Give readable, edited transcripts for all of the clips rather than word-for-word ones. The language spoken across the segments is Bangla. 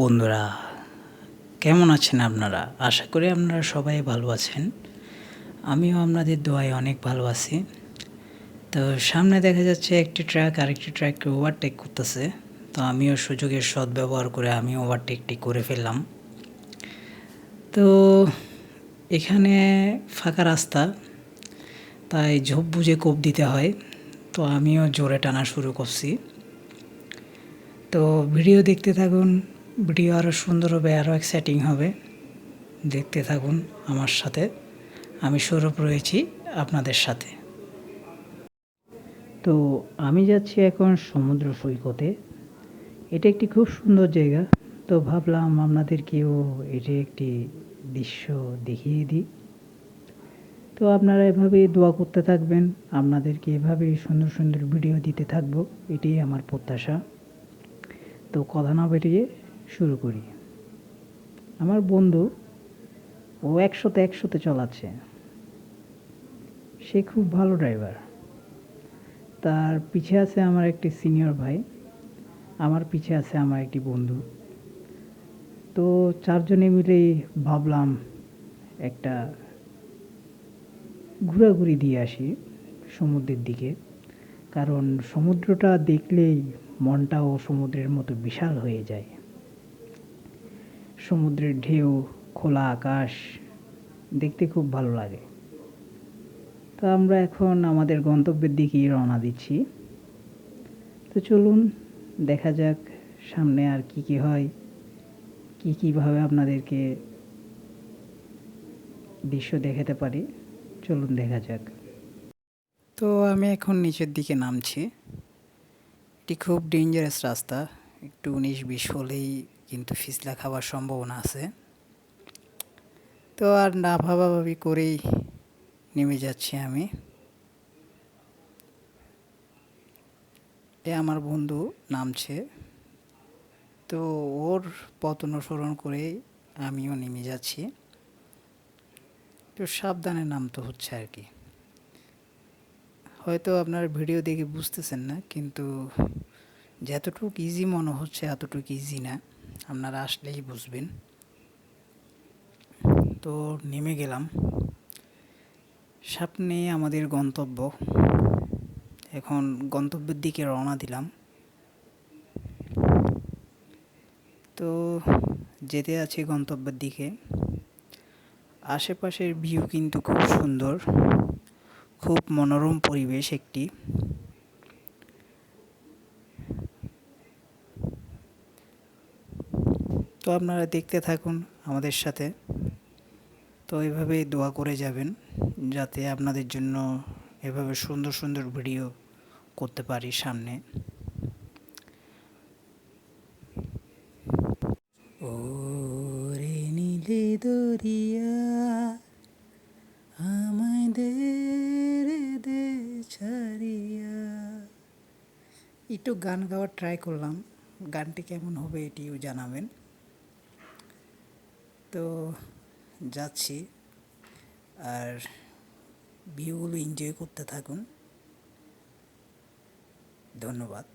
বন্ধুরা, কেমন আছেন আপনারা? আশা করি আপনারা সবাই ভালো আছেন। আমিও আপনাদের দোয়ায় অনেক ভালো আছি। তো সামনে দেখা যাচ্ছে একটি ট্রাক আরেকটি ট্রাককে ওভারটেক করতেছে। তো আমিও সুযোগের সদ্ব্যবহার করে আমি ওভারটেকটি করে ফেললাম। তো এখানে ফাঁকা রাস্তা, তাই ঝোপ বুঝে কোপ দিতে হয়। তো আমিও জোরে টানা শুরু করছি। তো ভিডিও দেখতে থাকুন, ভিডিও আরও সুন্দর হবে, আরও এক্সাইটিং হবে। দেখতে থাকুন আমার সাথে। আমি সৌরভ রয়েছি আপনাদের সাথে। তো আমি যাচ্ছি এখন সমুদ্র সৈকতে। এটা একটি খুব সুন্দর জায়গা। তো ভাবলাম আপনাদেরকেও এটি একটি দৃশ্য দেখিয়ে দিই। তো আপনারা এভাবেই দোয়া করতে থাকবেন, আপনাদেরকে এভাবেই সুন্দর সুন্দর ভিডিও দিতে থাকবো, এটাই আমার প্রত্যাশা। তো কথা না বেরিয়ে শুরু করি। আমার বন্ধু ও 100-তে চালাচ্ছে। সে খুব ভালো ড্রাইভার। তার পিছে আছে আমার একটি সিনিয়র ভাই, আমার পিছে আছে আমার একটি বন্ধু। তো চারজনে মিলেই ভাবলাম একটা ঘোরাঘুরি দিয়ে আসি সমুদ্রের দিকে, কারণ সমুদ্রটা দেখলেই মনটাও সমুদ্রের মতো বিশাল হয়ে যায়। সমুদ্রের ঢেউ, খোলা আকাশ দেখতে খুব ভালো লাগে। তো আমরা এখন আমাদের গন্তব্যের দিকেই রওনা দিচ্ছি। তো চলুন দেখা যাক সামনে আর কি কি হয়, কীভাবে আপনাদেরকে দৃশ্য দেখাতে পারি। চলুন দেখা যাক। তো আমি এখন নিচের দিকে নামছি। এটি খুব ডেঞ্জারাস রাস্তা, একটু 19-20 হলেই কিন্তু ফিসলা খাওয়ার সম্ভাবনা আছে। তো আর না ভাবাভাবি করেই নেমে যাচ্ছি আমি। এ আমার বন্ধু নামছে, তো ওর পথ অনুসরণ করেই আমিও নেমে যাচ্ছি। একটু সাবধানে নামতে হচ্ছে আর কি। হয়তো আপনার ভিডিও দেখে বুঝতেছেন না, কিন্তু যতটুকু ইজি মনে হচ্ছে এতটুকু ইজি না, আপনারা আসলেই বুঝবেন। তো নেমে গেলাম, সামনে আমাদের গন্তব্য। এখন গন্তব্যের দিকে রওনা দিলাম। তো যেতে আছি গন্তব্যের দিকে। আশেপাশের ভিউ কিন্তু খুব সুন্দর, খুব মনোরম পরিবেশ একটি। তো আপনারা দেখতে থাকুন আমাদের সাথে। তো এভাবেই দোয়া করে যাবেন যাতে আপনাদের জন্য এভাবে সুন্দর সুন্দর ভিডিও করতে পারি সামনে। ও রে নীলে দরিয়া আমাদের দে ছাড়িয়া। একটু গান গাওয়ার ট্রাই করলাম, গানটি কেমন হবে এটিও জানাবেন। তো যাচ্ছি, আর ভিউগুলো এনজয় করতে থাকুন। ধন্যবাদ।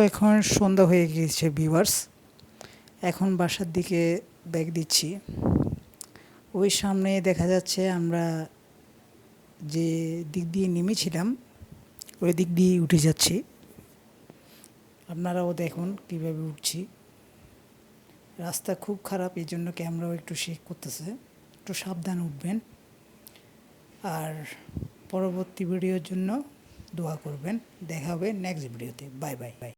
এখন সন্ধ্যা হয়ে গিয়েছে ভিউয়ার্স, এখন বাসার দিকে ব্যাগ দিচ্ছি। ওই সামনে দেখা যাচ্ছে আমরা যে দিক দিয়ে নেমেছিলাম ওই দিক দিয়ে উঠে যাচ্ছি। আপনারাও দেখুন কীভাবে উঠছি। রাস্তা খুব খারাপ, এই জন্য ক্যামেরাও একটু শেক করতেছে, একটু সাবধানে উঠবেন। আর পরবর্তী ভিডিওর জন্য দোয়া করবেন। দেখা হবে নেক্সট ভিডিওতে। Bye bye bye.